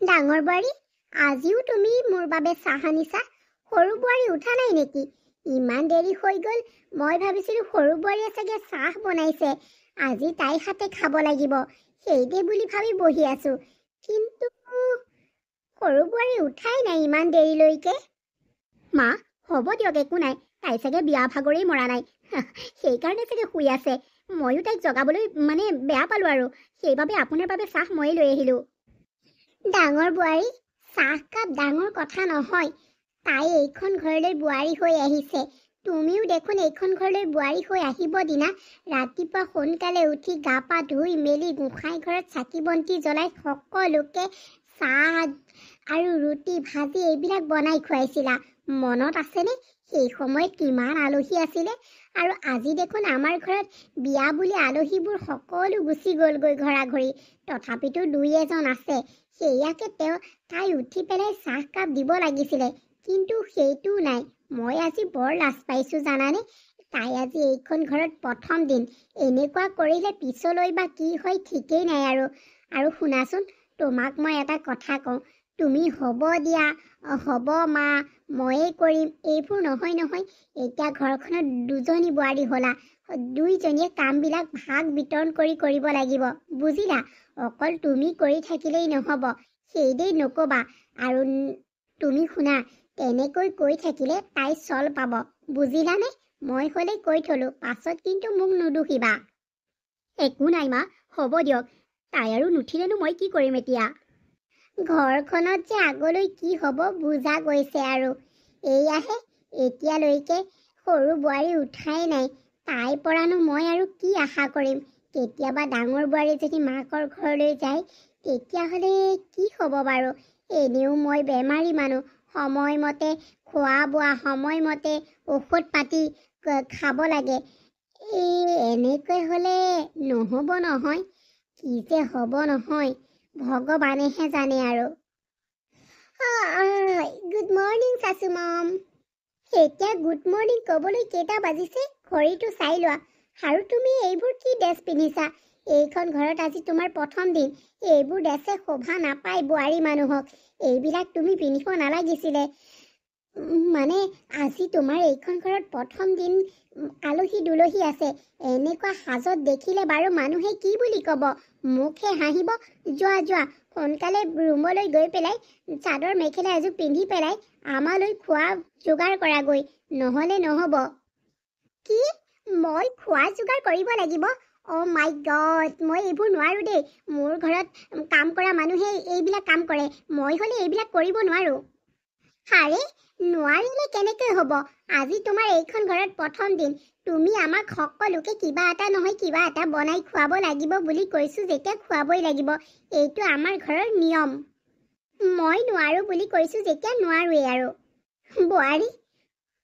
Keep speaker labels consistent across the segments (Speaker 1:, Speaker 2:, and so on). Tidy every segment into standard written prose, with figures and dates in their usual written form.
Speaker 1: ডাঙৰ বোৱাৰী, আজিও তুমি মোৰ বাবে চাহ আনিছা? সৰু বোৱাৰী উঠা নাই নেকি? ইমান দেৰি হৈ গ'ল। মই ভাবিছিলোঁ সৰু বোৱাৰীয়ে চাগে চাহ বনাইছে, আজি তাই হাতে খাব লাগিব, সেইদে বুলি ভাবি বহি আছো। কিন্তু সৰু বোৱাৰী উঠাই নাই ইমান দেৰিলৈকে। মা, হ'ব দিয়ক, একো নাই। তাই চাগে বিয়া ভাগৰেই মৰা নাই, সেইকাৰণে চাগে শুই আছে। ময়ো তাইক জগাবলৈ বেয়া পালোঁ আৰু সেইবাবে আপোনাৰ বাবে চাহ ময়ে লৈ আহিলোঁ। ডাঙৰ বোৱাৰী, চাহকাপ ডাঙৰ কথা নহয়। তাই এইখন ঘৰলৈ বোৱাৰী হৈ আহিছে, তুমিও দেখোন এইখন ঘৰলৈ বোৱাৰী হৈ আহিব দিনা। ৰাতিপুৱা সোনকালে উঠি গা পা ধুই মেলি গোঁসাই ঘৰত চাকি বন্তি জ্বলাই সকলোকে চাহ আৰু ৰুটি ভাজি এইবিলাক বনাই খুৱাইছিলা, মনত আছেনে? সেই সময়ত কিমান আলহী আছিলে। আৰু আজি দেখোন আমাৰ ঘৰত বিয়া বুলি আলহীবোৰ সকলো গুচি গ'লগৈ ঘৰা-ঘৰি। তথাপিতো দুই এজন আছে, সেয়াকে তাই উঠি পেলাই চাহকাপ দিব লাগিছিলে, কিন্তু সেইটোও নাই। মই আজি বৰ লাজ পাইছোঁ জানানে। তাই আজি এইখন ঘৰত প্ৰথম দিন, এনেকুৱা কৰিলে পিছলৈ বা কি হয় ঠিকেই নাই। আৰু শুনাচোন, তোমাক মই এটা কথা কওঁ, তুমি হ'ব দিয়া, হ'ব মা, ময়ে কৰিম, এইবোৰ নহয়। এতিয়া ঘৰখনত দুজনী বোৱাৰী হ'লা, দুইজনীয়ে কামবিলাক ভাগ বিতৰণ কৰিব লাগিব, বুজিলা? অকল তুমি কৰি থাকিলেই নহ'ব, সেইদেই নক'বা। আৰু তুমি শুনা, তেনেকৈ কৈ থাকিলে তাই চল পাব, বুজিলানে? মই হ'লে কৈ থলো, পাছত কিন্তু মোক নুদুখিবা। একো নাই মা, হ'ব দিয়ক। তাই আৰু নুঠিলেনো মই কি কৰিম এতিয়া? ঘৰখনত যে আগলৈ কি হ'ব বুজা গৈছে আৰু। এয়াহে, এতিয়ালৈকে সৰু বোৱাৰী উঠাই নাই। তাইৰ পৰানো মই আৰু কি আশা কৰিম? কেতিয়াবা ডাঙৰ বোৱাৰী যদি মাকৰ ঘৰলৈ যায়, তেতিয়াহ'লে কি হ'ব বাৰু? এনেও মই বেমাৰী মানুহ, সময়মতে খোৱা বোৱা, সময়মতে ঔষধ পাতি খাব লাগে। এনেকৈ হ'লে নহ'ব নহয়। কি যে হ'ব নহয়, ভগৱানেহে জানে আৰু। গুড মৰ্ণিং চাচু মম। এতিয়া গুড মৰ্ণিং ক'বলৈ কেইটা বাজিছে ঘড়ীটো চাই লোৱা। আৰু তুমি এইবোৰ কি ড্ৰেছ পিন্ধিছা? এইখন ঘৰত আজি তোমাৰ প্ৰথম দিন, এইবোৰ ড্ৰেছে শোভা নাপায় বোৱাৰী মানুহক। এইবিলাক তুমি পিন্ধিব নালাগিছিলে। আজি তোমাৰ এইখন ঘৰত প্ৰথম দিন, আলহী দুলহী আছে, এনেকুৱা সাজত দেখিলে বাৰু মানুহে কি বুলি ক'ব? মুখহে হাঁহিব। যোৱা সোনকালে ৰুমলৈ গৈ পেলাই চাদৰ মেখেলা এযোৰ পিন্ধি পেলাই আমালৈ খোৱা যোগাৰ কৰাগৈ, নহ'লে নহ'ব। কি? মই খোৱা যোগাৰ কৰিব লাগিব? অ' মাই গড, মই এইবোৰ নোৱাৰো দেই। মোৰ ঘৰত কাম কৰা মানুহে এইবিলাক কাম কৰে, মই হ'লে এইবিলাক কৰিব নোৱাৰো। আৰে, নোৱাৰিলে কেনেকৈ হ'ব? আজি তোমাৰ এইখন ঘৰত প্ৰথম দিন, তুমি আমাক সকলোকে কিবা এটা নহয় কিবা এটা বনাই খুৱাব লাগিব বুলি কৈছো যেতিয়া খুৱাবই লাগিব, এইটো আমাৰ ঘৰৰ নিয়ম। মই নোৱাৰো বুলি কৈছো যেতিয়া নোৱাৰোৱেই আৰু। বোৱাৰী,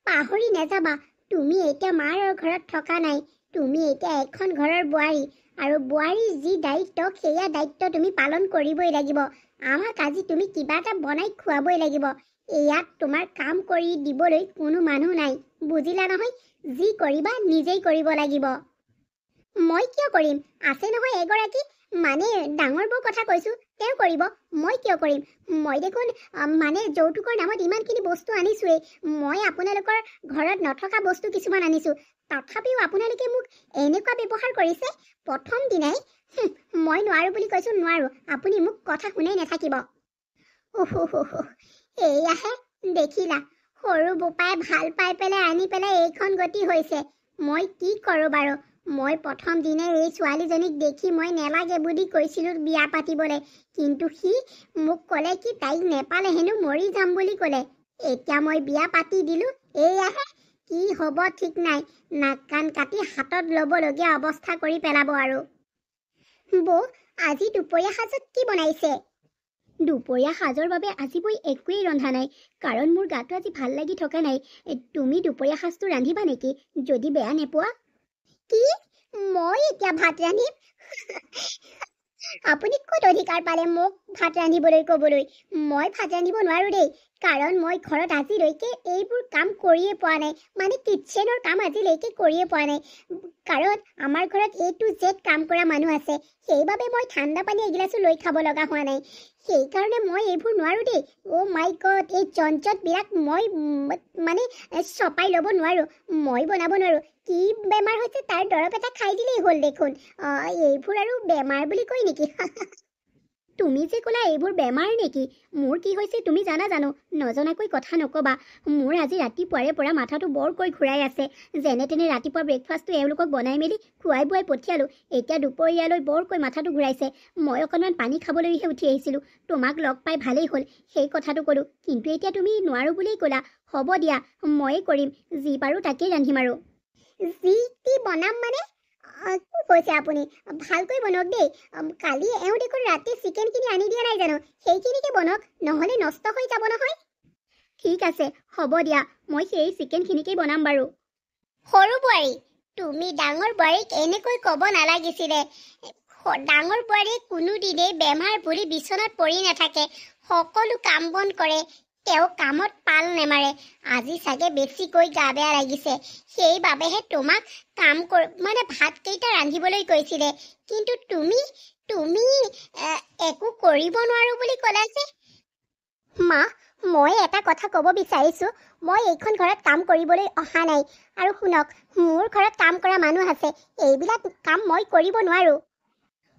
Speaker 1: পাহৰি নাযাবা, তুমি এতিয়া মাৰ ঘৰত থকা নাই, তুমি এতিয়া এখন ঘৰৰ বোৱাৰী। আৰু বোৱাৰীৰ যি দায়িত্ব, সেয়া দায়িত্ব তুমি পালন কৰিবই লাগিব। আমাক আজি তুমি কিবা এটা বনাই খুৱাবই লাগিব। ইয়াত তোমাৰ কাম কৰি দিবলৈ কোনো মানুহ নাই, বুজিলা নহয়? যি কৰিবা নিজেই কৰিব লাগিব। মই কিয় কৰিম? আছে নহয় এগৰাকী, ডাঙৰ বৌৰ কথা কৈছো, তেওঁ কৰিব। মই কিয় কৰিম? মই দেখোন যৌতুকৰ নামত ইমানখিনি বস্তু আনিছোৱেই। মই আপোনালোকৰ ঘৰত নথকা বস্তু কিছুমান আনিছো, তথাপিও আপোনালোকে মোক এনেকুৱা ব্যৱহাৰ কৰিছে প্ৰথম দিনাই। মই নোৱাৰো বুলি কৈছো, নোৱাৰো। আপুনি মোক কথা শুনাই নাথাকিব। এয়াহে, দেখিলা, সৰু বোপাই ভাল পাই পেলাই আনি পেলাই এইখন গতি হৈছে। মই কি কৰোঁ বাৰু? মই প্ৰথম দিনে এই ছোৱালীজনীক দেখি মই নেলাগে বুলি কৈছিলোঁ বিয়া পাতিবলৈ, কিন্তু সি মোক ক'লে কি তাইক নেপালে হেনো মৰি যাম বুলি ক'লে। এতিয়া মই বিয়া পাতি দিলোঁ, এয়াহে কি হ'ব ঠিক নাই। নাক কাণ কাটি হাতত ল'বলগীয়া অৱস্থা কৰি পেলাব আৰু। বৌ, আজি দুপৰীয়া সাজত কি বনাইছে? দুপৰীয়া সাজৰ বাবে আজি মই একোৱেই ৰন্ধা নাই, কাৰণ মোৰ গাটো আজি ভাল লাগি থকা নাই। তুমি দুপৰীয়া সাজটো ৰান্ধিবা নেকি, যদি বেয়া নোপোৱা? কি? মই এতিয়া ভাত ৰান্ধিম? আপুনি ক'ত অধিকাৰ পালে মোক ভাত ৰান্ধিবলৈ ক'বলৈ? মই ভাত ৰান্ধিব নোৱাৰো দেই, কাৰণ মই ঘৰত আজিলৈকে এইবোৰ কাম কৰিয়ে পোৱা নাই, কিটচেনৰ কাম আজিলৈকে কৰিয়ে পোৱা নাই। কাৰণ আমাৰ ঘৰত A to Z কাম কৰা মানুহ আছে, সেইবাবে মই ঠাণ্ডা পানী এগিলাচো লৈ খাব লগা হোৱা নাই। সেইকাৰণে মই এইবোৰ নোৱাৰোঁ দেই। অ' মাই গড, এই জঞ্জটবিলাক মই মানে চপাই ল'ব নোৱাৰোঁ, মই বনাব নোৱাৰোঁ। কি বেমাৰ হৈছে তাৰ দৰৱ এটা খাই দিলেই হ'ল দেখোন। এইবোৰ আৰু বেমাৰ বুলি কয় নেকি? তুমি যে ক'লা এইবোৰ বেমাৰ নেকি? মোৰ কি হৈছে তুমি জানা জানো? নজনাকৈ কথা নক'বা। মোৰ আজি ৰাতিপুৱাৰে পৰা মাথাটো বৰকৈ ঘূৰাই আছে। যেনে তেনে ৰাতিপুৱা ব্ৰেকফাষ্টটো এওঁলোকক বনাই মেলি খুৱাই বুৱাই পঠিয়ালোঁ। এতিয়া দুপৰীয়ালৈ বৰকৈ মাথাটো ঘূৰাইছে। মই অকণমান পানী খাবলৈহে উঠি আহিছিলোঁ। তোমাক লগ পাই ভালেই হ'ল, সেই কথাটো ক'লোঁ। কিন্তু এতিয়া তুমি নোৱাৰোঁ বুলিয়েই ক'লা। হ'ব দিয়া, ময়ে কৰিম। যি পাৰোঁ তাকেই ৰান্ধিম আৰু। যি টি বনাম মানে? কি কৈছে আপুনি? ভালকৈ বনাওক দেই। কালি এওঁ দেখোন ৰাতি চিকেনখিনি আনি দিয়া নাই জানো? সেইখিনিকে বনাওক, নহ'লে নষ্ট হৈ যাব নহয়। ঠিক আছে, হ'ব দিয়া, মই সেই চিকেনখিনিকেই বনাম বাৰু। সৰু বোৱাৰী, তুমি ডাঙৰ বোৱাৰীক এনেকৈ ক'ব নালাগিছিলে। ডাঙৰ বোৱাৰীয়ে কোনোদিনেই বেমাৰ বুলি বিচনাত পৰি নাথাকে, সকলো কাম বন কৰে। তেওঁ কামত পাল নেমাৰে। আজি চাগে বেছিকৈ গা বেয়া লাগিছে, সেইবাবেহে তোমাক মানে ভাতকেইটা ৰান্ধিবলৈ কৈছিলে। কিন্তু তুমি একো কৰিব নোৱাৰো বুলি ক'লা যে। মা, মই এটা কথা ক'ব বিচাৰিছোঁ, মই এইখন ঘৰত কাম কৰিবলৈ অহা নাই। আৰু শুনক, মোৰ ঘৰত কাম কৰা মানুহ আছে, এইবিলাক কাম মই কৰিব নোৱাৰোঁ।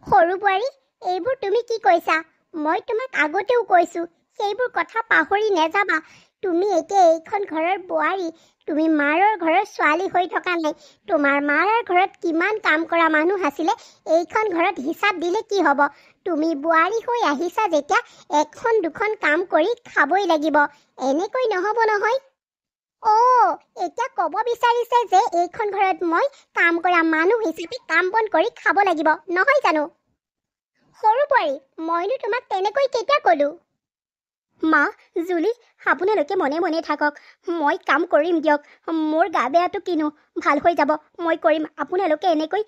Speaker 1: সৰু বোৱাৰী, এইবোৰ তুমি কি কৈছা? মই তোমাক আগতেও কৈছোঁ, সেইবোৰ কথা পাহৰি নেযাবা। তুমি এতিয়া এইখন ঘৰৰ বোৱাৰী, তুমি মাৰৰ ঘৰৰ ছোৱালী হৈ থকা নাই। তোমাৰ মাৰৰ ঘৰত কিমান কাম কৰা মানুহ আছিলে, এইখন ঘৰত হিচাপ দিলে কি হ'ব? তুমি বোৱাৰী হৈ আহিছা যেতিয়া এখন দুখন কাম কৰি খাবই লাগিব, এনেকৈ নহ'ব নহয়। এতিয়া ক'ব বিচাৰিছে যে এইখন ঘৰত মই কাম কৰা মানুহ হিচাপে কাম বন কৰি খাব লাগিব, নহয় জানো? সৰু বোৱাৰী, মইনো তোমাক তেনেকৈ কেতিয়া ক'লোঁ? মা, জুলি, আপোনালোকে মনে মনে থাকক। মই কাম কৰিম দিয়ক। মোৰ গা বেয়াটো কিনো, ভাল হৈ যাব, মই কৰিম। আপোনালোকে এনেকৈ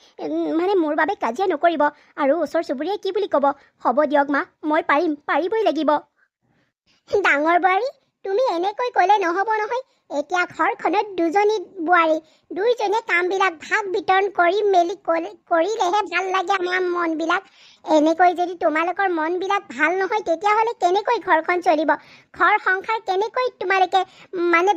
Speaker 1: মানে মোৰ বাবে কাজিয়া নকৰিব। আৰু ওচৰ চুবুৰীয়াই কি বুলি ক'ব? হ'ব দিয়ক মা, মই পাৰিবই লাগিব। ডাঙৰ বোৱাৰী, তুমি এনেকৈ ক'লে নহ'ব নহয়। এতিয়া ঘৰখনত দুজনী বোৱাৰী, দুইজনে কামবিলাক ভাগ বিতৰণ কৰি মেলি কৰিলেহে ভাল লাগে আমাৰ মনবিলাক। এনেকৈ যদি তোমালোকৰ মনবিলাক ভাল নহয়, তেতিয়াহ'লে কেনেকৈ ঘৰখন চলিব? ঘৰ সংসাৰ কেনেকৈ তোমালোকে মানে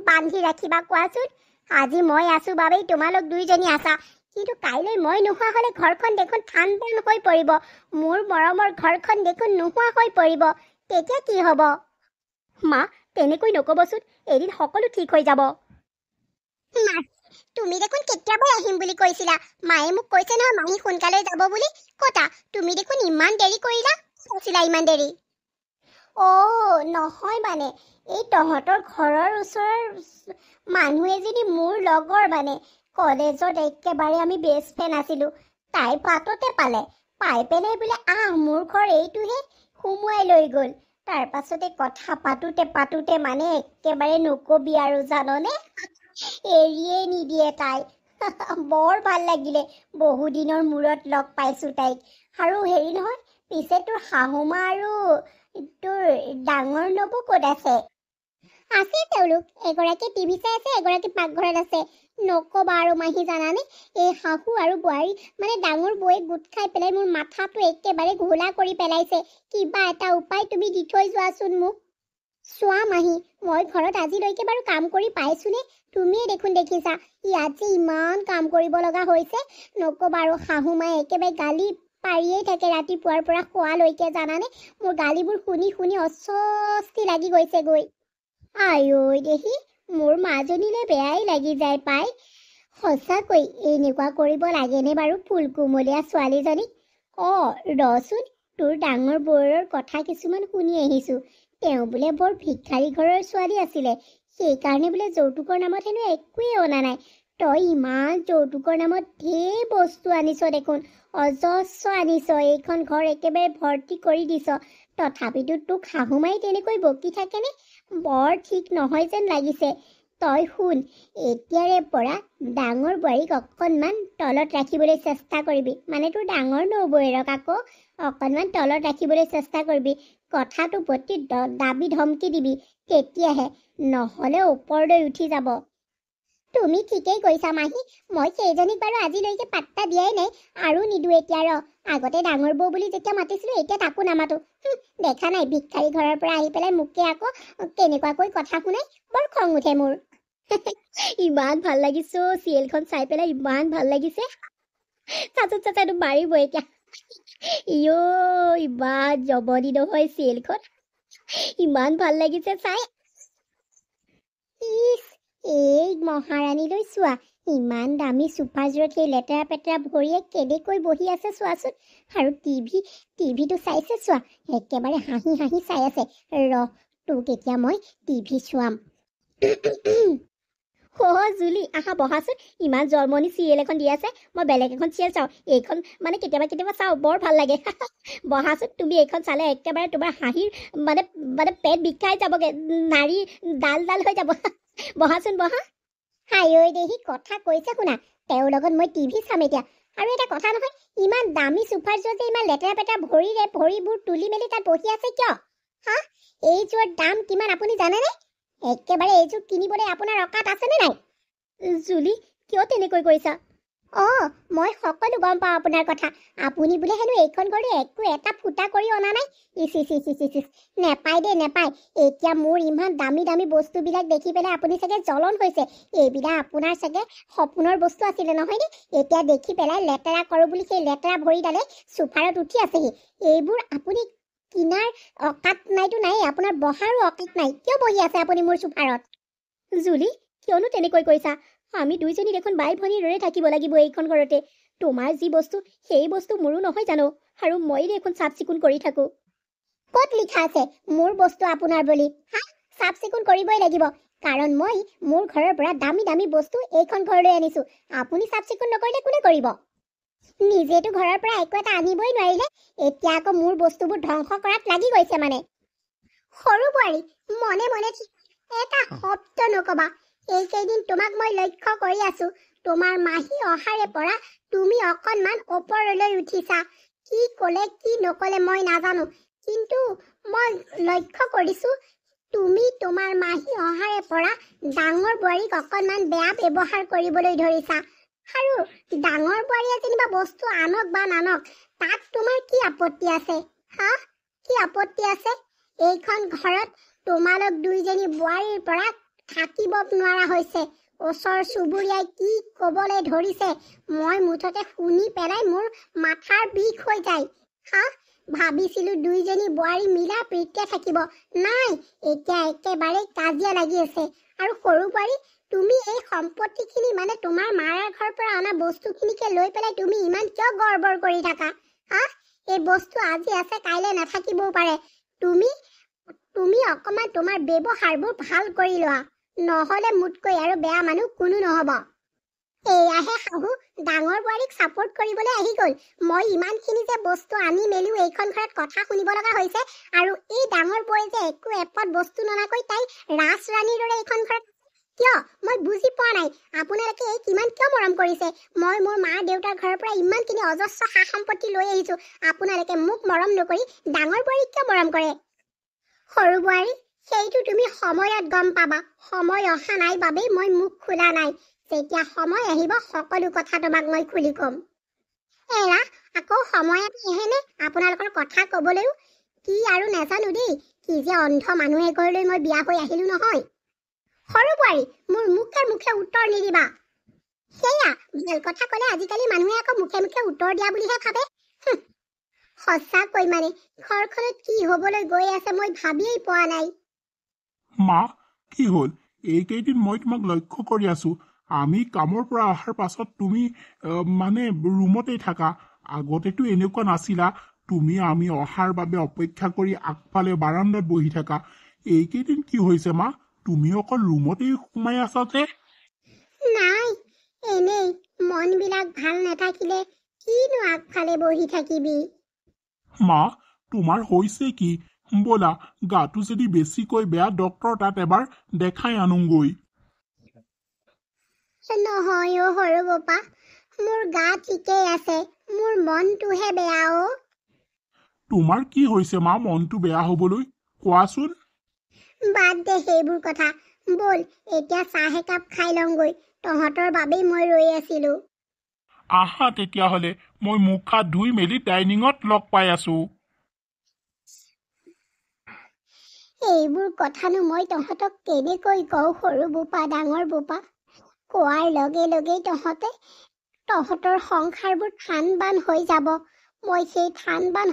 Speaker 1: বান্ধি ৰাখিবা কোৱাচোন? আজি মই আছোঁ বাবেই তোমালোক দুইজনী আছা, কিন্তু কাইলৈ মই নোহোৱা হ'লে ঘৰখন দেখোন ঠাণ্ডা হৈ পৰিব। মোৰ মৰমৰ ঘৰখন দেখোন নোহোৱা হৈ পৰিব। তেতিয়া কি হ'ব? মা, তেনেকৈ নক'বচোন, এদিন সকলো ঠিক হৈ যাব। তুমি দেখোন কেতিয়াবাই আহিম বুলি কৈছিলা। মায়ে মোক কৈছে নহয় মাহী সোনকালে যাব বুলি। কতা, তুমি দেখোন ইমান দেৰি কৰিলা। কৈছিলা ইমান দেৰি? নহয় মানে, এই তহঁতৰ ঘৰৰ ওচৰৰ মানুহ এজনী মোৰ লগৰ মানে। কলেজত একেবাৰে আমি বেষ্ট ফ্ৰেণ্ড আছিলোঁ। তাই বাটতে পাই পেলাই বোলে মোৰ ঘৰ এইটোহে, সুমুৱাই লৈ গ'ল। তাৰ পাছতে কথা পাতোতে মানে একেবাৰে নকবি আৰু জাননে, এৰিয়ে নিদিয়ে তাই। বৰ ভাল লাগিলে, বহুদিনৰ মূৰত লগ পাইছোঁ তাইক। আৰু হেৰি নহয়, পিছে তোৰ শাহুমা আৰু তোৰ ডাঙৰ নবৌ ক'ত আছে? আছে তেওঁলোক, এগৰাকী টিভি চাই আছে, এগৰাকী পাকঘৰত আছে। নক'বা আৰু মাহী জানানে, এই শাহু আৰু বোৱাৰী মানে ডাঙৰ বৌয়ে গোট খাই পেলাই মোৰ মাথাটো একেবাৰে ঘোলা কৰি পেলাইছে। কিবা এটা উপায় তুমি দি থৈ যোৱাচোন মোক। চোৱা মাহী, মই ঘৰত আজিলৈকে বাৰু কাম কৰি পাইছোনে? তুমিয়ে দেখোন দেখিছা, ইয়াত যে ইমান কাম কৰিব লগা হৈছে। নক'বা আৰু, শাহু মায়ে একেবাৰে গালি পাৰিয়েই থাকে ৰাতিপুৱাৰ পৰা শোৱালৈকে জানানে। মোৰ গালিবোৰ শুনি শুনি অস্বস্তি লাগি গৈছেগৈ। আইঐ দেহি, মোৰ মাজনীলৈ বেয়াই লাগি যায় পাই। সঁচাকৈ এনেকুৱা কৰিব লাগেনে বাৰু ফুলকুমলীয়া ছোৱালীজনীক? ৰচোন, তোৰ ডাঙৰ বৌৰৰ কথা কিছুমান শুনি আহিছোঁ। তেওঁ বোলে বৰ ভিক্ষাৰী ঘৰৰ ছোৱালী আছিলে, সেইকাৰণে বোলে যৌতুকৰ নামত হেনো একোৱেই অনা নাই। তই ইমান যৌতুকৰ নামত ঢেৰ বস্তু আনিছ দেখোন, অজস্ৰ আনিছ, এইখন ঘৰ একেবাৰে ভৰ্তি কৰি দিছ। তথাপিতো তোক শাহুমাই তেনেকৈ বকি থাকেনে? বৰ ঠিক নহয় যেন লাগিছে। তই শুন, এতিয়াৰে পৰা ডাঙৰ বোৱাৰীক অকণমান তলত ৰাখিবলৈ চেষ্টা কৰিবি। মানে তোৰ ডাঙৰ নবৌৱেৰক আকৌ অকণমান তলত ৰাখিবলৈ চেষ্টা কৰিবি। কথাটো প্ৰতি দাবী ধমকি দিবি, তেতিয়াহে, নহ'লে ওপৰলৈ উঠি যাব। তুমি ঠিকেই কৈছা মাহী, মই সেইজনীক বাৰু আজিলৈকে পাত্তা দিয়াই নাই আৰু নিদো এতিয়া ৰ। আগতে ডাঙৰ বৌ বুলি যেতিয়া মাতিছিলো এতিয়া তাকো নামাতো। দেখা নাই ভিক্ষাৰী ঘৰৰ পৰা আহি পেলাই মোকে আকৌ কেনেকুৱাকৈ কথা শুনাই, বৰ খং উঠে মোৰ। ইমান ভাল লাগিছে চিৰিয়েলখন চাই পেলাই, ইমান ভাল লাগিছে। চাচাটো মাৰিব এতিয়া। ইয়ো ইমান জমনি নহয় চিৰিয়েলখন, ইমান ভাল লাগিছে চাই। ইছ, এই মহাৰাণীলৈ চোৱা, ইমান দামী চোফাযোৰত সেই লেতেৰা পেতেৰা ভৰিয়ে কেনেকৈ বহি আছে চোৱাচোন। আৰু টিভিটো চাইছে চোৱা, একেবাৰে হাঁহি হাঁহি চাই আছে। ৰ, তোক এতিয়া মই টিভি চোৱাম। জুলি আহা বহাচোন, ইমান জন্মনি চিৰিয়েল এখন দি আছে, মই বেলেগ এখন চিৰিয়েল চাওঁ, এইখন মানে কেতিয়াবা চাওঁ, বৰ ভাল লাগে। বহাচোন, তুমি এইখন চালে একেবাৰে তোমাৰ হাঁহিৰ মানে পেট বিষাই যাবগে, নাৰী ডাল হৈ যাব। বহাচোন বহা। হাই ঐ দেহি, কথা কৈছে শুনা, তেওঁৰ লগত মই টিভি চাম এতিয়া। আৰু এটা কথা নহয়, ইমান দামী চোফাৰ যোৰত যে ইমান লেতেৰা পেতেৰা ভৰিবোৰ তুলি মেলি তাত বহি আছে কিয়? হা, এইযোৰৰ দাম কিমান আপুনি জানেনে? একেবাৰে এইযোৰ কিনিবলৈ আপোনাৰ অকাত আছেনে নাই? জুলি, কিয় তেনেকৈ কৈছা? মই সকলো গম পাওঁ আপোনাৰ কথা। আপুনি বোলে হেনো এইখন ঘৰলৈ একো এটা ফুটা কৰি অনা নাই। ইচ, নেপায় দেই, নেপায়। এতিয়া মোৰ ইমান দামী বস্তুবিলাক দেখি পেলাই আপুনি চাগে জ্বলন হৈছে। এইবিলাক আপোনাৰ চাগে সপোনৰ বস্তু আছিলে নহয়নে? এতিয়া দেখি পেলাই লেতেৰা কৰোঁ বুলি সেই লেতেৰা ভৰিডালে চোফাৰত উঠি আছেহি। এইবোৰ আপুনি কিনাৰ অকাত নাইতো নাই, আপোনাৰ বহাৰো অকাত নাই। কিয় বহি আছে আপুনি মোৰ চোফাৰত? জুলি, কিয়নো তেনেকৈ কৈছা? আমি দুইজনী দেখোন বাই ভনীৰ দৰে থাকিব লাগিব এইখন ঘৰতে। তোমাৰ যি বস্তু সেই বস্তু মোৰো নহয় জানো? আৰু মই দেখোন চাফ চিকুণ কৰি থাকো। ক'ত লিখা আছে মোৰ বস্তু আপোনাৰ বুলি? চাফ চিকুণ কৰিবই লাগিব, কাৰণ মই মোৰ ঘৰৰ পৰা দামী বস্তু এইখন ঘৰলৈ আনিছো। আপুনি চাফ চিকুণ নকৰিলে কোনে কৰিব? নিজেতো ঘৰৰ পৰা একো এটা আনিবই নোৱাৰিলে, এতিয়া আকৌ মোৰ বস্তুবোৰ ধ্বংস কৰাত লাগি গৈছে মানে। সৰু বোৱাৰী, মনে এটা শব্দ নকবা। এইকেইদিন তোমাক মই লক্ষ্য কৰি আছো। তোমাৰ মাহী অহাৰে পৰা তুমি অকণমান ওপৰলৈ উঠিছা। কি ক'লে কি নকলে মই নাজানো, কিন্তু মই লক্ষ্য কৰিছো তুমি তোমাৰ মাহী অহাৰে পৰা ডাঙৰ বোৱাৰীক অকণমান বেয়া ব্যৱহাৰ কৰিবলৈ ধৰিছা। আৰু ডাঙৰ বোৱাৰীয়ে যেনিবা বস্তু আনক বা নানক, তাত তোমাৰ কি আপত্তি আছে? কি আপত্তি আছে? এইখন ঘৰত তোমালোক দুইজনী বোৱাৰীৰ পৰা থাকিব নোৱাৰা হৈছে। ওচৰ চুবুৰীয়াই কি ক'বলৈ ধৰিছে, মই মুঠতে শুনি পেলাই মোৰ মাথাৰ বিষ হৈ যায়। ভাবিছিলো দুইজনী বোৱাৰী মিলা প্ৰীতিৰে থাকিব, নাই, এতিয়া একেবাৰে কাজিয়া লাগি আছে। আৰু সৰু বোৱাৰী, তুমি এই সম্পত্তিখিনি মানে তোমাৰ মাৰ ঘৰৰ পৰা অনা বস্তুখিনিকে লৈ পেলাই তুমি ইমান কিয় গৰ্বৰ কৰি থাকা? এই বস্তু আজি আছে কাইলৈ নাথাকিবও পাৰে। তুমি অকণমান তোমাৰ ব্যৱহাৰবোৰ ভাল কৰি লোৱা, নহ'লে মোতকৈ আৰু বেয়া মানুহ কোনো নহ'ব। এয়াহে শাহু ডাঙৰ বোৱাৰীক ছাপোৰ্ট কৰিবলৈ আহি গ'ল। মই ইমানখিনি যে বস্তু আনি মেলিও এইখন ঘৰত কথা শুনিব লগা হৈছে, আৰু এই ডাঙৰ বৌয়ে যে একো এপদ বস্তু ননাকৈ তাই ৰাজৰাণীৰ দৰে এইখন ঘৰত কিয়? মই বুজি পোৱা নাই। আপোনালোকে এই কিমান কিয় মৰম কৰিছে? মই মোৰ মা দেউতাৰ ঘৰৰ পৰা ইমানখিনি অজস্ৰ সা সম্পত্তি লৈ আহিছো, আপোনালোকে মোক মৰম নকৰি ডাঙৰ বোৱাৰীক কিয় মৰম কৰে? সৰু বোৱাৰী, সেইটো তুমি সময়ত গম পাবা। সময় অহা নাই বাবেই মই মুখ খোলা নাই। যেতিয়া সময় আহিব সকলো কথা তোমাক মই খুলি ক'ম। এৰা, আকৌ সময় আহেনে আপোনালোকৰ কথা ক'বলৈও? কি আৰু নাজানো দেই, কি যে অন্ধ মানুহ এঘৰলৈ মই বিয়া হৈ আহিলো নহয়। সৰু বোৱাৰী, মোৰ মুখে উত্তৰ নিদিবা। সেয়া ভাল কথা ক'লে আজিকালি মানুহে আকৌ মুখে উত্তৰ দিয়া বুলিহে ভাবে। সঁচাকৈ মানে ঘৰখনত কি হ'বলৈ গৈ আছে মই ভাবিয়েই পোৱা নাই।
Speaker 2: মা, কি হ'ল? এইকেইদিন মই তোমাক লক্ষ্য কৰি আছো। আমি কামৰ পৰা অহাৰ পাছত তুমি মানে ৰুমতেই থাকা। আগতেতো এনেকুৱা নাছিলা। তুমি আমি অহাৰ বাবে অপেক্ষা কৰি আগফালে বাৰান্দাত বহি থাকা। এইকেইদিন কি হৈছে মা? তুমি অকল ৰুমতেই সোমাই আছা যে?
Speaker 1: নাই, এনেই মনবিলাক ভাল নাথাকিলে কিনো আগফালে বহি থাকিবি।
Speaker 2: মা, তোমাৰ হৈছে কি? ব'লা, গাটো যদি বেছিকৈ বেয়া ডক্টৰ তাত এবাৰ দেখাই আনোগৈ।
Speaker 1: নহয় সৰু বোপা, মোৰ গা ঠিকেই আছে, মোৰ মনটোহে বেয়া অ।
Speaker 2: তোমাৰ কি হৈছে মা মনটো বেয়া হ'বলৈ? কোৱাচোন।
Speaker 1: বাদ দে সেইবোৰ কথা, ব'ল এতিয়া চাহ একাপ খাই লওঁগৈ। তহঁতৰ বাবেই মই ৰৈ আছিলোঁ।
Speaker 2: আহা তেতিয়াহ'লে মই মুখ হাত ধুই মেলি ডাইনিঙত লগ পাই আছো।
Speaker 1: এইবোৰ কথানো মই তহঁতক কেনেকৈ কওঁ সৰু বোপা ডাঙৰ বোপা। কোৱাৰ লগে লগেই তহঁতৰ সংসাৰবোৰ থান বান হৈ যাব। মই সেই থান বান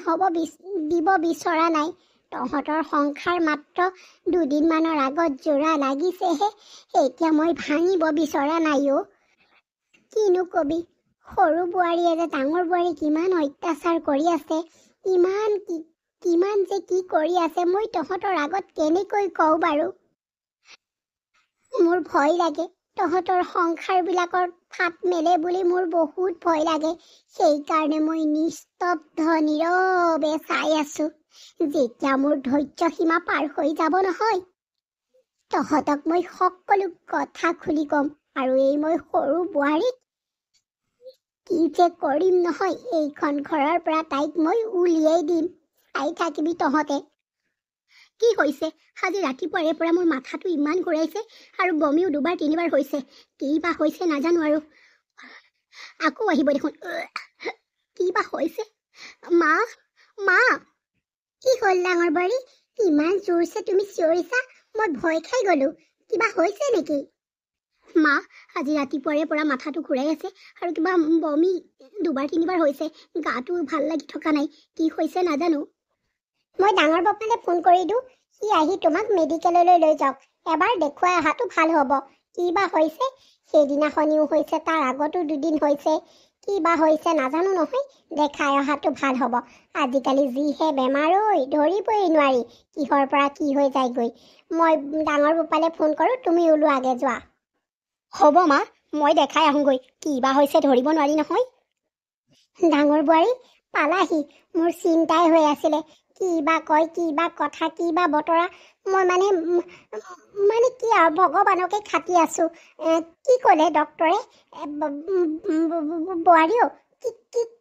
Speaker 1: দিব বিচৰা নাই। তহঁতৰ সংসাৰ মাত্ৰ দুদিনমানৰ আগত জোৰা লাগিছেহে, এতিয়া মই ভাঙিব বিচৰা নাই অ'। কিনো কবি, সৰু বোৱাৰীয়ে যে ডাঙৰ বোৱাৰীক ইমান অত্যাচাৰ কৰি আছে, কিমান যে কি কৰি আছে, মই তহঁতৰ আগত কেনেকৈ কওঁ বাৰু। মোৰ ভয় লাগে, তহঁতৰ সংসাৰবিলাকৰ ফাট মেলে বুলি মোৰ বহুত ভয় লাগে। সেইকাৰণে মই নিস্তব্ধ নীৰৱে চাই আছো। যেতিয়া মোৰ ধৈৰ্য সীমা পাৰ হৈ যাব নহয়, তহঁতক মই সকলো কথা খুলি ক'ম। আৰু এই মই সৰু বোৱাৰীক কি যে কৰিম নহয়, এইখন ঘৰৰ পৰা তাইক মই উলিয়াই দিম। চাই থাকিবি তহঁতে। কি হৈছে আজি ৰাতিপুৱাৰে পৰা মোৰ মাথাটো ইমান ঘূৰাইছে আৰু বমিও দুবাৰ তিনিবাৰ হৈছে। কি বা হৈছে নাজানো আৰু আকৌ আহিব দেখোন। কি বা হৈছে? মা মা কি হ'ল ডাঙৰ বোৱাৰী? ইমান জোৰছে তুমি চিঞৰিছা, মই ভয় খাই গলো। কিবা হৈছে নেকি? মা আজি ৰাতিপুৱাৰে পৰা মাথাটো ঘূৰাই আছে আৰু কিবা বমি দুবাৰ তিনিবাৰ হৈছে। গাটো ভাল লাগি থকা নাই। কি হৈছে নাজানো। মই ডাঙৰ বাপালে ফোন কৰি দিওঁ, সি আহি তোমাক মেডিকেললৈ লৈ যাওক। এবাৰ দেখুৱাই অহাটো ভাল হ'ব। কি বা হৈছে, সেইদিনাখনিও হৈছে, তাৰ আগতো দুদিন হৈছে। কি বা হৈছে নাজানো নহয়, দেখাই অহাটো ভাল হ'ব। আজিকালি যিহে বেমাৰ ঐ, ধৰিবই নোৱাৰি কিহৰ পৰা কি হৈ যায়গৈ। মই ডাঙৰ বাপালে ফোন কৰোঁ, তুমি ওলোৱাগে যোৱা। হ'ব মা, মই দেখাই আহোঁগৈ। কি বা হৈছে ধৰিব নোৱাৰি নহয়। ডাঙৰ বোৱাৰী পালাহি, মোৰ চিন্তাই হৈ আছিলে। কি বা কয়, কি বা কথা, কি বা বতৰা। মই মানে কি আৰু ভগৱানকে খাটি আছো। কি ক'লে ডক্তৰে? বোৱাৰীও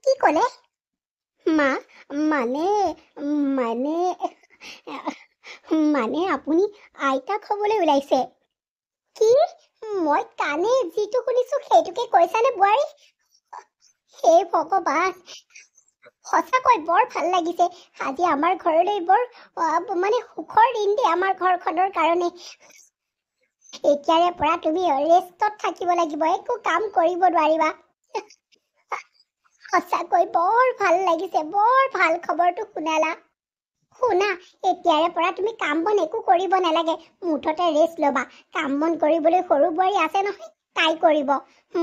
Speaker 1: কি ক'লে? মা মানে আপুনি আইতাক হ'বলৈ ওলাইছে। কি? মই কাণে যিটো শুনিছো সেইটোকে কৈছানে বোৱাৰী? হে ভগৱান, সঁচাকৈ বৰ ভাল লাগিছে। আজি আমাৰ ঘৰলৈ বৰ সুখৰ দিন দেই আমাৰ ঘৰখনৰ কাৰণে। এতিয়াৰে পৰা তুমি ৰেষ্টত থাকিব লাগিব, একো কাম কৰিব নোৱাৰিবা। সঁচাকৈ বৰ ভাল লাগিছে, বৰ ভাল খবৰটো শুনালা। শুনা, এতিয়াৰে পৰা তুমি কাম বন একো কৰিব নালাগে, মুঠতে ৰেষ্ট ল'বা। কাম বন কৰিবলৈ সৰু বোৱাৰী আছে নহয়, তাই কৰিব।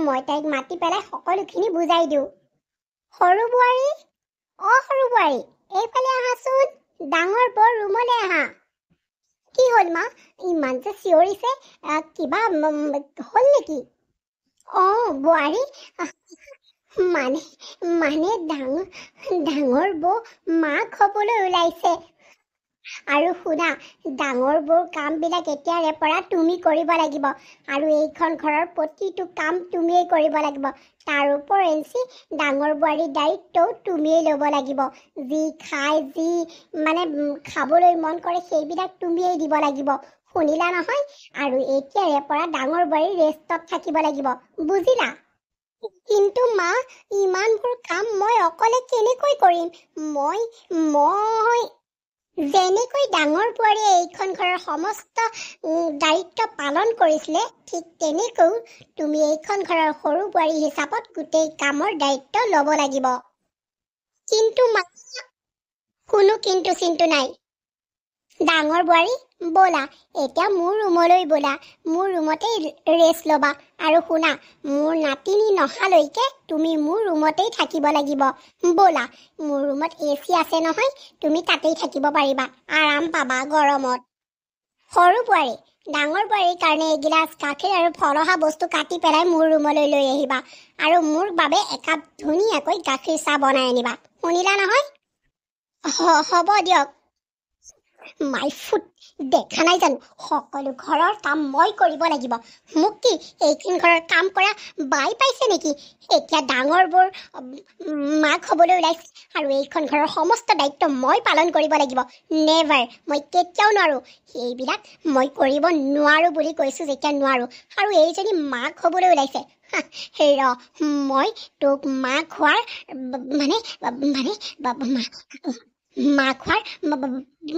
Speaker 1: মই তাইক মাতি পেলাই সকলোখিনি বুজাই দিওঁ। সৰু বোৱাৰী, সৰু বোৱাৰী, এইফালে আহাচোন। ডাঙৰ বৰ ৰুমলৈ আহা। কি হ'ল মা, ইমান যে চিঞৰিছে? কিবা হ'ল নেকি? বোৱাৰী, মানে ডাঙৰ বৌ মাক হ'বলৈ ওলাইছে। আৰু শুনা, ডাঙৰ বৌৰ কামবিলাক এতিয়াৰে পৰা তুমি কৰিব লাগিব। আৰু এইখন ঘৰৰ প্ৰতিটো কাম তুমিয়ে কৰিব লাগিব। তাৰ ওপৰেঞ্চি ডাঙৰ বোৱাৰীৰ দায়িত্বও তুমিয়ে ল'ব লাগিব। যি খাই, যি খাবলৈ মন কৰে সেইবিলাক তুমিয়ে দিব লাগিব। শুনিলা নহয়? আৰু এতিয়াৰে পৰা ডাঙৰ বোৱাৰী ৰেষ্টত থাকিব লাগিব, বুজিলা? কিন্তু মা, ইমানবোৰ কাম মই অকলে কেনেকৈ কৰিম? মই যেনেকৈ ডাঙৰ বোৱাৰীয়ে এইখন ঘৰৰ সমস্ত দায়িত্ব পালন কৰিছিলে, ঠিক তেনেকৈ তুমি এইখন ঘৰৰ সৰু বোৱাৰী হিচাপত গোটেই কামৰ দায়িত্ব ল'ব লাগিব। কিন্তু মা, কোনো কিন্তু চিন্তু নাই। ডাঙৰ বোৱাৰী ব'লা, এতিয়া মোৰ ৰুমলৈ ব'লা। মোৰ ৰুমতেই ৰেষ্ট ল'বা। আৰু শুনা, মোৰ নাতিনী নহালৈকে তুমি মোৰ ৰুমতেই থাকিব লাগিব। ব'লা, মোৰ ৰুমত AC আছে নহয়, তুমি তাতেই থাকিব পাৰিবা, আৰাম পাবা গৰমত। সৰু বোৱাৰী, ডাঙৰ বোৱাৰীৰ কাৰণে এগিলাচ গাখীৰ আৰু ফল অহা বস্তু কাটি পেলাই মোৰ ৰুমলৈ লৈ আহিবা। আৰু মোৰ বাবে একাপ ধুনীয়াকৈ গাখীৰ চাহ বনাই আনিবা। শুনিলা নহয়? হ'ব দিয়ক। মাই ফুট দেখা নাই জানো সকলো ঘৰৰ কাম মই কৰিব লাগিব মোক কি এইখন ঘৰৰ কাম কৰা বাই পাইছে নেকি এতিয়া ডাঙৰ বৰ মাক হ'বলৈ ওলাইছে আৰু এইখন ঘৰৰ সমস্ত দায়িত্ব মই পালন কৰিব লাগিব নেভাৰ মই কেতিয়াও নোৱাৰো এইবিলাক মই কৰিব নোৱাৰো বুলি কৈছো যেতিয়া নোৱাৰো আৰু এইজনী মাক হ'বলৈ ওলাইছে ৰ মই তোক মাক হোৱাৰ মানে মাক হোৱাৰ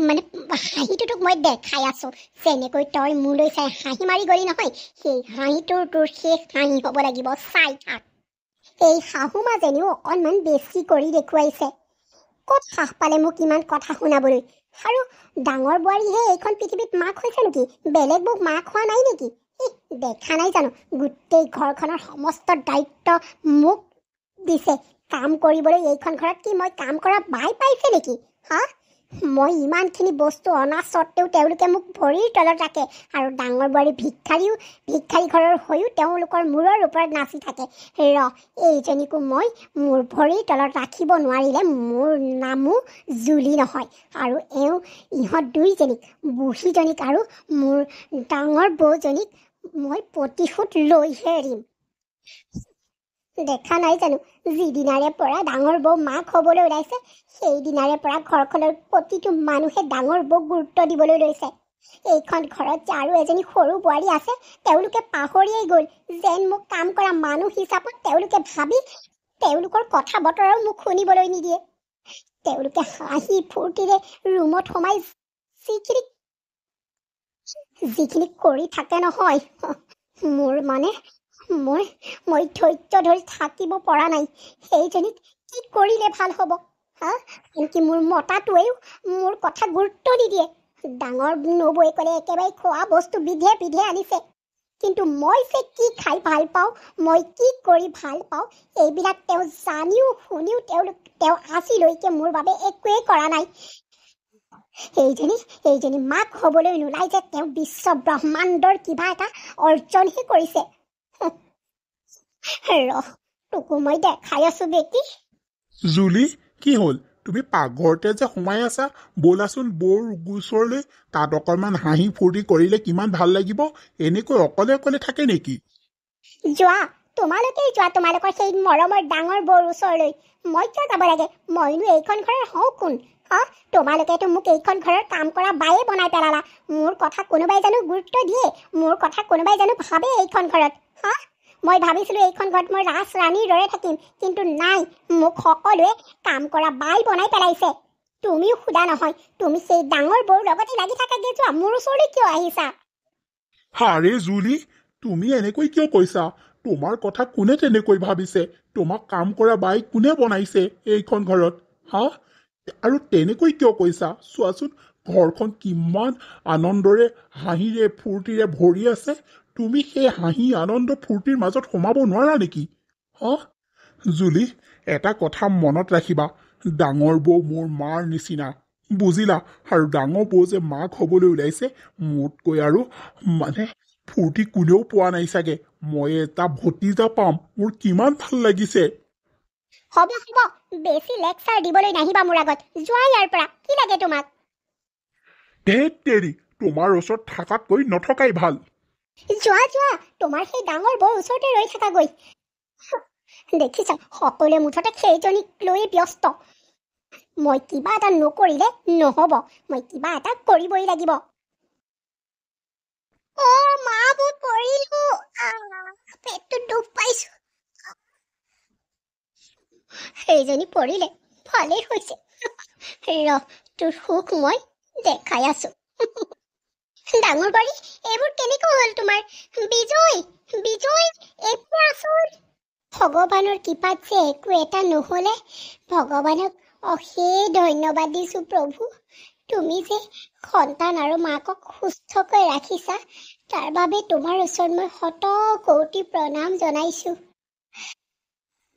Speaker 1: মানে হাঁহিটো তোক মই দেখাই আছো যেনেকৈ তই মোলৈ চাই হাঁহি মাৰি গলি নহয় সেই হাঁহিটোৰ তোৰ শেষ হাঁহি হ'ব লাগিব চাই থাক এই শাহুমাজনীও অকণমান বেছি কৰি দেখুৱাইছে ক'ত সাহ পালে মোক ইমান কথা শুনাবলৈ আৰু ডাঙৰ বোৱাৰীহে এইখন পৃথিৱীত মাক হৈছে নেকি বেলেগ মোক মাক হোৱা নাই নেকি দেখা নাই জানো গোটেই ঘৰখনৰ সমস্ত দায়িত্ব মোক দিছে কাম কৰিবলৈ এইখন ঘৰত কি মই কাম কৰা বাই পাইছে নেকি হা মই ইমানখিনি বস্তু অনা স্বত্তেও তেওঁলোকে মোক ভৰিৰ তলত ৰাখে আৰু ডাঙৰ বোৱাৰী ভিক্ষাৰী ঘৰৰ হৈও তেওঁলোকৰ মূৰৰ ওপৰত নাচি থাকে এইজনীকো মই মোৰ ভৰিৰ তলত ৰাখিব নোৱাৰিলে মোৰ নামো জুলি নহয় আৰু ইহঁত দুইজনীক বুঢ়ীজনীক আৰু মোৰ ডাঙৰ বৌজনীক মই প্ৰতিশোধ লৈহে এৰিম দেখা নাই জানো যিদিনাৰে পৰা ডাঙৰ বৌ মাক হ'বলৈ ওলাইছে সেইদিনাৰে পৰা ঘৰখনৰ প্ৰতিটো মানুহে ডাঙৰ বৌক গুৰুত্ব দিবলৈ লৈছে এইখন ঘৰত যে আৰু এজনী সৰু বোৱাৰী আছে তেওঁলোকে পাহৰিয়েই গ'ল যেন মোক কাম কৰা মানুহ হিচাপত তেওঁলোকে ভাবি তেওঁলোকৰ কথা বতৰাও মোক শুনিবলৈ নিদিয়ে তেওঁলোকে হাঁহি ফূৰ্তিৰে ৰুমত সোমাই যিখিনি কৰি থাকে নহয় মোৰ মানে মই ধৈৰ্য ধৰি থাকিব পৰা নাই সেইজনীক কি কৰিলে ভাল হ'ব হা আনকি মোৰ মতাটোৱেও মোৰ কথা গুৰুত্ব নিদিয়ে ডাঙৰ নবৌয়ে ক'লে একেবাৰে খোৱা বস্তু বিধে বিধে আনিছে কিন্তু মই যে কি খাই ভাল পাওঁ মই কি কৰি ভাল পাওঁ এইবিলাক তেওঁ জানিও শুনিও তেওঁ আজিলৈকে মোৰ বাবে একোৱেই কৰা নাই এইজনী মাক হ'বলৈ নোলাই যে তেওঁ বিশ্ব ব্ৰহ্মাণ্ডৰ কিবা এটা অৰ্জনহে কৰিছে তোকো মই দেখাই আছো বেটি
Speaker 2: জুলি কি হ'ল তুমি পাকঘৰতে যে সোমাই আছা ব'লাচোন বৌৰ ওচৰলৈ তাত অকণমান হাঁহি ফূৰ্তি কৰিলে কিমান ভাল লাগিব এনেকৈ অকলে অকলে থাকে নেকি
Speaker 1: যোৱা তোমালোকেই যোৱা তোমালোকৰ সেই মৰমৰ ডাঙৰ বৌৰ ওচৰলৈ মই কিয় যাব লাগে মইনো এইখন ঘৰৰ হওঁ কোন তোমালোকেতো মোক এইখন ঘৰৰ কাম কৰা বায়ে বনাই পেলালা মোৰ কথা কোনোবাই জানো গুৰুত্ব দিয়ে মোৰ কথা কোনোবাই জানো ভাবে এইখন ঘৰত মই ভাবিছিলো এইখন ঘৰত মই ৰাজ ৰাণীৰ দৰে থাকিম কিন্তু নাই মোক সকলোৱে কাম কৰা বাই বনাই পেলাইছে তুমিও সোধা নহয় তুমি সেই ডাঙৰ বৌৰ লগতে লাগি থাকাগে যোৱা মোৰ ওচৰলৈ কিয় আহিছা
Speaker 2: আৰে জুলি তুমি এনেকৈ কিয় কৈছা তোমাৰ কথা কোনে তেনেকৈ ভাবিছে তোমাক কাম কৰা বাই কোনে বনাইছে এইখন ঘৰত আৰু তেনেকৈ কিয় কৈছা চোৱাচোন ঘৰখন কিমান আনন্দৰে হাঁহিৰে ফূৰ্তিৰে ভৰি আছে তুমি সেই হাঁহি আনন্দ ফূৰ্তিৰ মাজত সোমাব নোৱাৰা নেকি জুলি এটা কথা মনত ৰাখিবা ডাঙৰ বৌ মোৰ মাৰ নিচিনা বুজিলা আৰু ডাঙৰ বৌ যে মাক হ'বলৈ ওলাইছে মোতকৈ আৰু মানে ফূৰ্তি কোনেও পোৱা নাই চাগে মই এটা ভতিজা পাম মোৰ কিমান ভাল লাগিছে
Speaker 1: হ'ব বেছি লেকচাৰ দিবলৈ নাহিবা মোৰ আগত যোৱা ইয়াৰ পৰা কি লাগে তোমাক
Speaker 2: ধেৎ তেৰি তোমাৰ ওচৰত থাকাতকৈ নথকাই ভাল
Speaker 1: যোৱা তোমাৰ সেই ডাঙৰ বৌৰ ওচৰতে ৰৈ থাকাগৈ দেখিছা সকলোৱে মুঠতে সেইজনীক লৈ ব্যস্ত মই কিবা এটা নকৰিলে নহ'ব মই কিবা এটা কৰিবই লাগিব মা মই পৰিলো পেটটো দুখ পাইছো সেইজনী পৰিলে ভালেই হৈছে তোৰ সুখ মই দেখাই আছো ডাঙৰ বাৰী এইবোৰ কেনেকৈ হ'ল তোমাৰ বিজয় এইবোৰ আচোন ভগৱানৰ কৃপাত যে একো এটা নহ'লে ভগৱানক অশেষ ধন্যবাদ দিছো প্ৰভু তুমি যে সন্তান আৰু মাকক সুস্থকৈ ৰাখিছা তাৰ বাবে তোমাৰ ওচৰত মই শত কোটি প্ৰণাম জনাইছো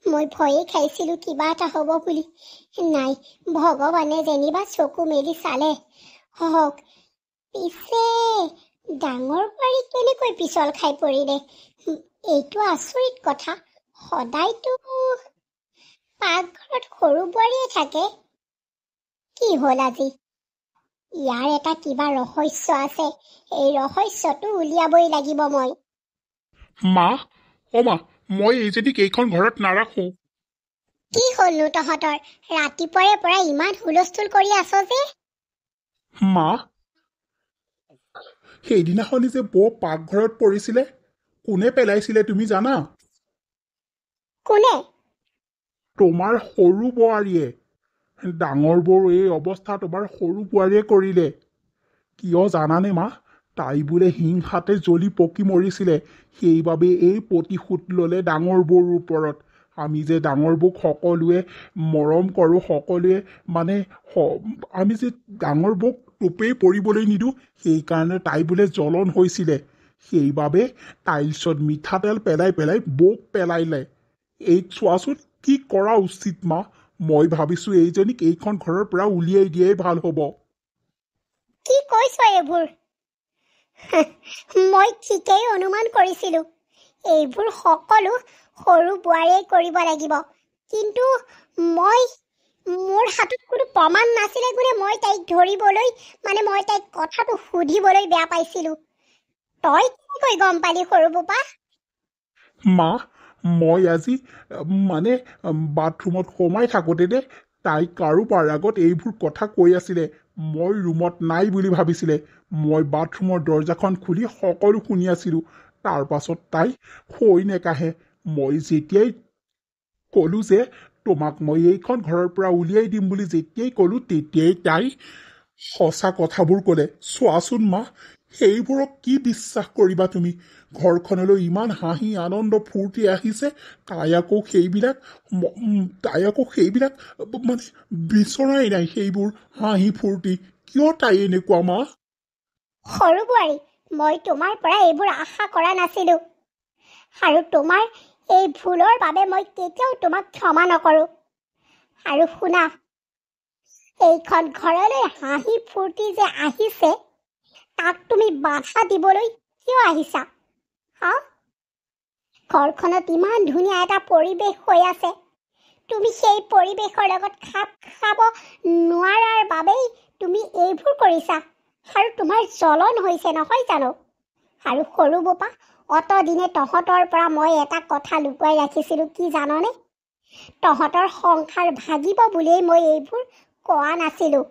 Speaker 1: মই ভয়ে খাইছিলো কিবা এটা হ'ব বুলি নাই ভগৱানে যেনিবা চকু মেলি চালে হওক পিছে ডাঙৰ বাৰী কেনেকৈ পিছল খাই পৰিলে এইটো আচৰিত কথা সদায়তো পাকঘৰত সৰু বোৱাৰীয়ে থাকে কি হ'ল আজি ইয়াৰ এটা কিবা ৰহস্য আছে, এই ৰহস্যটো উলিয়াবই লাগিব মই।
Speaker 2: মা, অ' মা, মই এইজনীক এইখন ঘৰত নাৰাখোঁ।
Speaker 1: কি হ'লনো তহঁতৰ? ৰাতিপুৱাৰে পৰা ইমান হুলস্থুল কৰি আছ যে?
Speaker 2: মা, সেইদিনাখনি যে বৌ পাকঘৰত পৰিছিলে, কোনে পেলাইছিলে তুমি জানা?
Speaker 1: কোনে?
Speaker 2: তোমাৰ সৰু বোৱাৰীয়ে। ডাঙৰ বৌৰ এই অৱস্থা তোমাৰ সৰু বোৱাৰীয়ে কৰিলে। কিয় জানানে মা? তাই বোলে হিংসাতে জ্বলি পকি মৰিছিলে, সেইবাবে এই প্ৰতিশোধ ল'লে ডাঙৰ বৌৰ ওপৰত। আমি যে ডাঙৰ বৌক সকলোৱে মৰম কৰোঁ, সকলোৱে মানে আমি যে ডাঙৰ বৌক টোপেই পৰিবলৈ নিদিওঁ, সেইকাৰণে তাই বোলে জ্বলন হৈছিলে। সেইবাবে টাইলছত মিঠাতেল পেলাই পেলাই বৌক পেলাইলে। এই চোৱাচোন কি কৰা উচিত মা? মই ভাবিছোঁ এইজনীক এইখন ঘৰৰ পৰা উলিয়াই দিয়াই ভাল হ'ব।
Speaker 1: কি কৈছ এইবোৰ? মই ঠিকেই অনুমান কৰিছিলোঁ। এইবোৰ সকলো সৰু বোৱাৰীয়ে কৰিব লাগিব। কিন্তু মোৰ হাতত কোনো প্ৰমাণ নাছিলে গুণে মই তাইক ধৰিবলৈ, মই তাইক কথাটো সুধিবলৈ বেয়া পাইছিলোঁ। তই কেনেকৈ গম পালি সৰু বোপা?
Speaker 2: মা, মই আজি বাথৰুমত সোমাই থাকোঁতে তাই কাৰোবাৰ আগত এইবোৰ কথা কৈ আছিলে। মই ৰুমত নাই বুলি ভাবিছিলে। মই বাথৰুমৰ দৰজাখন খুলি সকলো শুনি আছিলোঁ। তাৰ পাছত তাই হৈ নেকাহে। মই যেতিয়াই ক'লোঁ যে তোমাক মই এইখন ঘৰৰ পৰা উলিয়াই দিম বুলি যেতিয়াই ক'লোঁ, তেতিয়াই তাই সঁচা কথাবোৰ ক'লে। চোৱাচোন মা, সেইবোৰক কি বিশ্বাস কৰিবা তুমি? ঘৰখনলৈ ইমান হাঁহি আনন্দ ফূৰ্তি আহিছে, তাই আকৌ সেইবিলাক বিচৰাই নাই। সেইবোৰ হাঁহি ফূৰ্তি কিয় তাই এনেকুৱা মা?
Speaker 1: সৰু বোৱাৰী, মই তোমাৰ পৰা এইবোৰ আশা কৰা নাছিলোঁ। আৰু তোমাৰ এই ভুলৰ বাবে মই কেতিয়াও তোমাক ক্ষমা নকৰোঁ। আৰু শুনা, এইখন ঘৰলৈ হাঁহি ফূৰ্তি যে আহিছে, তাক তুমি বাধা দিবলৈ কিয় আহিছা? হা? ঘৰখনত ইমান ধুনীয়া এটা পৰিৱেশ হৈ আছে, তুমি সেই পৰিৱেশৰ লগত খাপ খাব নোৱাৰাৰ বাবেই তুমি এইবোৰ কৰিছা। আৰু তোমাৰ জ্বলন হৈছে নহয় জানো? আৰু সৰু বোপা, অতদিনে তহঁতৰ পৰা মই এটা কথা লুকুৱাই ৰাখিছিলোঁ, কি জাননে? তহঁতৰ সংসাৰ ভাগিব বুলিয়েই মই এইবোৰ কোৱা নাছিলোঁ।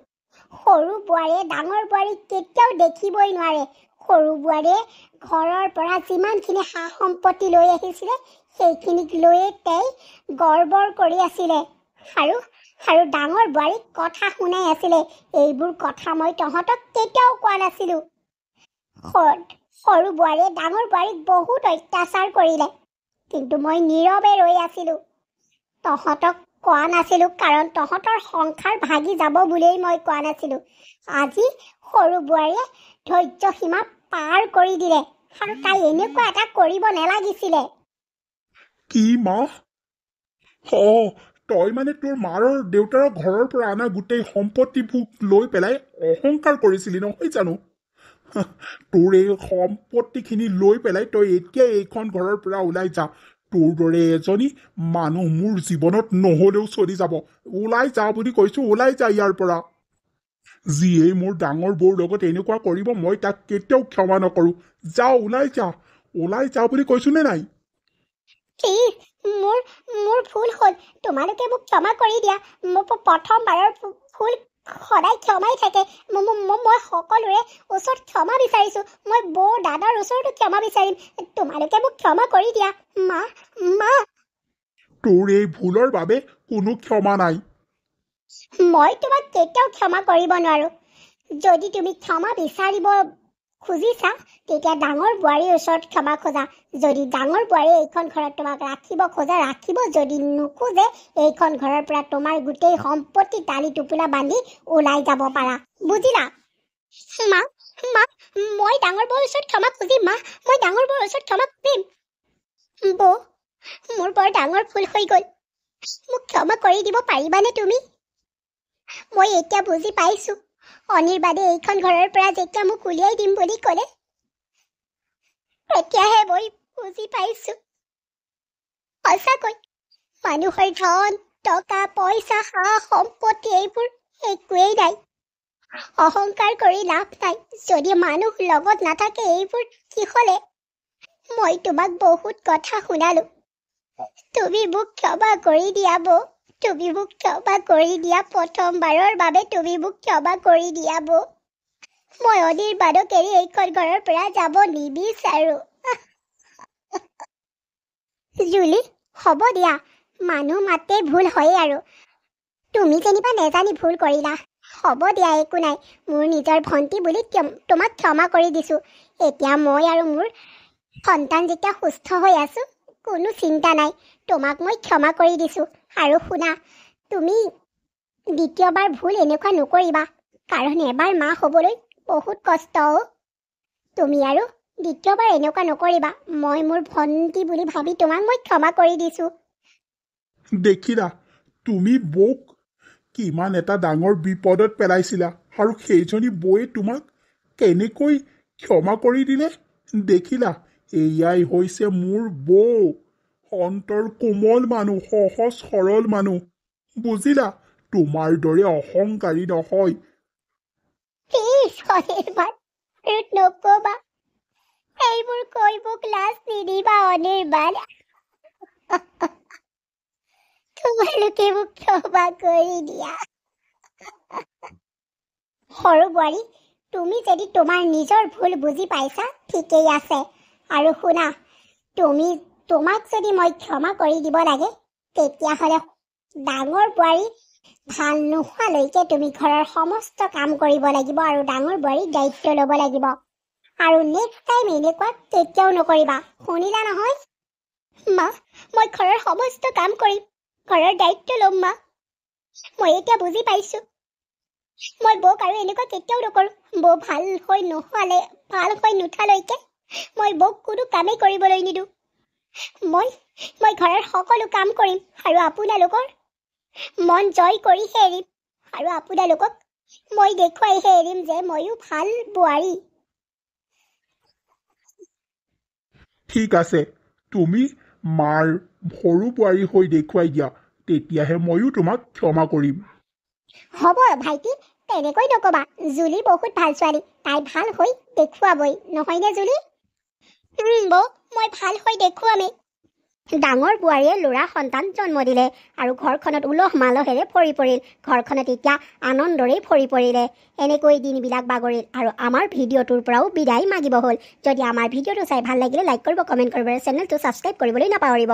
Speaker 1: সৰু বোৱাৰীয়ে ডাঙৰ বোৱাৰীক কেতিয়াও দেখিবই নোৱাৰে। সৰু বোৱাৰীয়ে ঘৰৰ পৰা যিমানখিনি সা সম্পত্তি লৈ আহিছিলে, সেইখিনিক লৈয়ে তাই গৰ্বৰ কৰি আছিলে। আৰু ডাঙৰ বোৱাৰীক কথা শুনাই আছিলে। এইবোৰ কথা মই তহঁতক কেতিয়াও কোৱা নাছিলোঁ। সৰু বোৱাৰীয়ে ডাঙৰ বোৱাৰীক বহুত অত্যাচাৰ কৰিলে, কিন্তু মই নীৰৱে ৰৈ আছিলোঁ। তহঁতক কোৱা নাছিলোঁ, কাৰণ তহঁতৰ সংসাৰ ভাগি যাব বুলিয়েই মই কোৱা নাছিলোঁ। আজি সৰু বোৱাৰীয়ে ধৈৰ্য সীমা পাৰ কৰি দিলে, আৰু তাই এনেকুৱা এটা কৰিব নালাগিছিলে।
Speaker 2: কি মা? তই তোৰ মাৰ দেউতাৰ ঘৰৰ পৰা অনা গোটেই সম্পত্তিবোৰ লৈ পেলাই অহংকাৰ কৰিছিলি নহয় জানো? তোৰ এই সম্পত্তিখিনি লৈ পেলাই তই এতিয়াই এইখন ঘৰৰ পৰা ওলাই যা। তোৰ দৰে এজনী মানুহ মোৰ জীৱনত নহ'লেও চলি যাব। ওলাই যা বুলি কৈছোঁ, ওলাই যা ইয়াৰ পৰা। যিয়েই মোৰ ডাঙৰ বৌৰ লগত এনেকুৱা কৰিব, মই তাক কেতিয়াও ক্ষমা নকৰোঁ। যা, ওলাই যা, ওলাই যা বুলি কৈছোঁ নে নাই?
Speaker 1: মোৰ ভুল হ'ল, তোমালোকে মোক ক্ষমা কৰি দিয়া। মোৰ প্ৰথমবাৰৰ ভুল সদায় ক্ষমাই থাকে। মই সকলোৰে ওচৰত ক্ষমা বিচাৰিছোঁ। মই বৌ দাদাৰ ওচৰতো ক্ষমা বিচাৰিম। তোমালোকে মোক ক্ষমা কৰি দিয়া। মা,
Speaker 2: তোৰ এই ভুলৰ বাবে কোনো ক্ষমা নাই।
Speaker 1: মই তোমাক কেতিয়াও ক্ষমা কৰিব নোৱাৰোঁ। যদি তুমি ক্ষমা বিচাৰিব খুজিছা, তেতিয়া ডাঙৰ বোৱাৰীৰ ওচৰত ক্ষমা খোজা। যদি ডাঙৰ বোৱাৰীয়ে এইখন ঘৰত তোমাক ৰাখিব খোজা, ৰাখিব। যদি নোখোজে, এইখন ঘৰৰ পৰা তোমাৰ গোটেই সম্পত্তি টালি টোপোলা বান্ধি ওলাই যাব পাৰা। বুজিলা? মা, মই ডাঙৰ বৌৰ ওচৰত ক্ষমা খুজিম। মা, মই ডাঙৰ বৌৰ ওচৰত ক্ষমা খুজিম। বৌ, মোৰ বৰ ডাঙৰ ভুল হৈ গ'ল। মোক ক্ষমা কৰি দিব পাৰিবানে তুমি? মই এতিয়া বুজি পাইছোঁ, অনিৰ্বাদে এইখন ঘৰৰ পৰা যেতিয়া মোক উলিয়াই দিম বুলি ক'লে, তেতিয়াহে মই বুজি পাইছোঁ, সঁচাকৈ মানুহৰ ধন টকা পইচা সা সম্পত্তি এইবোৰ একোৱেই নাই। অহংকাৰ কৰি লাভ নাই যদি মানুহ লগত নাথাকে এইবোৰ কি হলে মই তোমাক বহুত কথা শুনালো তুমি মোক ক্ষমা কৰি দিয়া বৌ তুমি মোক ক্ষমা কৰি দিয়া প্ৰথমবাৰৰ বাবে তুমি মোক ক্ষমা কৰি দিয়া বৌ মই অনিৰ্বাণক এৰি এইখন ঘৰৰ পৰা যাব নিবিচাৰো জুলি হ'ব দিয়া মানুহ মাতে ভুল হয়ে আৰু তুমি যেনিবা নেজানি ভুল কৰিলা হ'ব দিয়া একো নাই মোৰ নিজৰ ভণ্টি বুলি তোমাক ক্ষমা কৰি দিছো এতিয়া মই আৰু মোৰ সন্তান যেতিয়া সুস্থ হৈ আছো কোনো চিন্তা নাই তোমাক মই ক্ষমা কৰি দিছো আৰু শুনা তুমি দ্বিতীয়বাৰ ভুল এনেকুৱা নকৰিবা কাৰণ এবাৰ মা হ'বলৈ বহুত কষ্ট তুমি আৰু দ্বিতীয়বাৰ এনেকুৱা নকৰিবা মই মোৰ ভণ্টি বুলি ভাবি তোমাক মই ক্ষমা কৰি দিছো
Speaker 2: দেখিলা তুমি বৌক কিমান এটা ডাঙৰ বিপদত পেলাইছিলা আৰু সেইজনী বৌয়ে তোমাক কেনেকৈ ক্ষমা কৰি দিলে দেখিলা এয়াই হৈছে মোৰ বৌ অন্তৰ কোমল মানুহ সহজ সৰল মানুহ বুজিলা তোমাৰ দৰে অহংকাৰী নহয়
Speaker 1: নকবা এইবোৰ কৈ মোক লাজ নিদিবা অনিৰ্বাণ তোমালোকে মোক ক্ষমা কৰি দিয়া সৰু বোৱাৰী তুমি যদি তোমাৰ নিজৰ ভুল বুজি পাইছা ঠিকেই আছে আৰু শুনা তোমাক যদি মই ক্ষমা কৰি দিব লাগে তেতিয়াহ'লে ডাঙৰ বোৱাৰী ভাল নোহোৱালৈকে তুমি ঘৰৰ সমস্ত কাম কৰিব লাগিব আৰু ডাঙৰ বোৱাৰীৰ দায়িত্ব ল'ব লাগিব আৰু নেক্সট টাইম এনেকুৱা কেতিয়াও নকৰিবা শুনিলা নহয় মা মই ঘৰৰ সমস্ত কাম কৰিম ঘৰৰ দায়িত্ব ল'ম মা মই এতিয়া বুজি পাইছো মই বৌক আৰু এনেকুৱা কেতিয়াও নকৰোঁ বৌ ভাল হৈ নুঠালৈকে মই বৌক কোনো কামেই কৰিবলৈ নিদিওঁ মই ঘৰৰ সকলো কাম কৰিম আৰু আপোনালোকৰ মন জয় কৰিহে এৰিম আৰু আপোনালোকক মই দেখুৱাইহে এৰিম যে ময়ো ভাল বোৱাৰী
Speaker 2: ঠিক আছে তুমি মাৰ সৰু বোৱাৰী হৈ দেখুৱাই দিয়া তেতিয়াহে ময়ো তোমাক ক্ষমা কৰিম
Speaker 1: হ'ব ভাইটি তেনেকৈ নকবা জুলি বহুত ভাল ছোৱালী তাই ভাল হৈ দেখুৱাবই নহয়নে জুলি বৌ মই ভাল হৈ দেখুৱামেই ডাঙৰ বোৱাৰীয়ে ল'ৰা সন্তান জন্ম দিলে আৰু ঘৰখনত উলহ মালহেৰে ভৰি পৰিল ঘৰখনত এতিয়া আনন্দৰে ভৰি পৰিলে এনেকৈ দিনবিলাক বাগৰিল আৰু আমাৰ ভিডিঅ'টোৰ পৰাও বিদায় মাগিব হ'ল যদি আমাৰ ভিডিঅ'টো চাই ভাল লাগিলে লাইক কৰিব কমেণ্ট কৰিব আৰু চেনেলটো ছাবস্ক্ৰাইব কৰিবলৈ নাপাহৰিব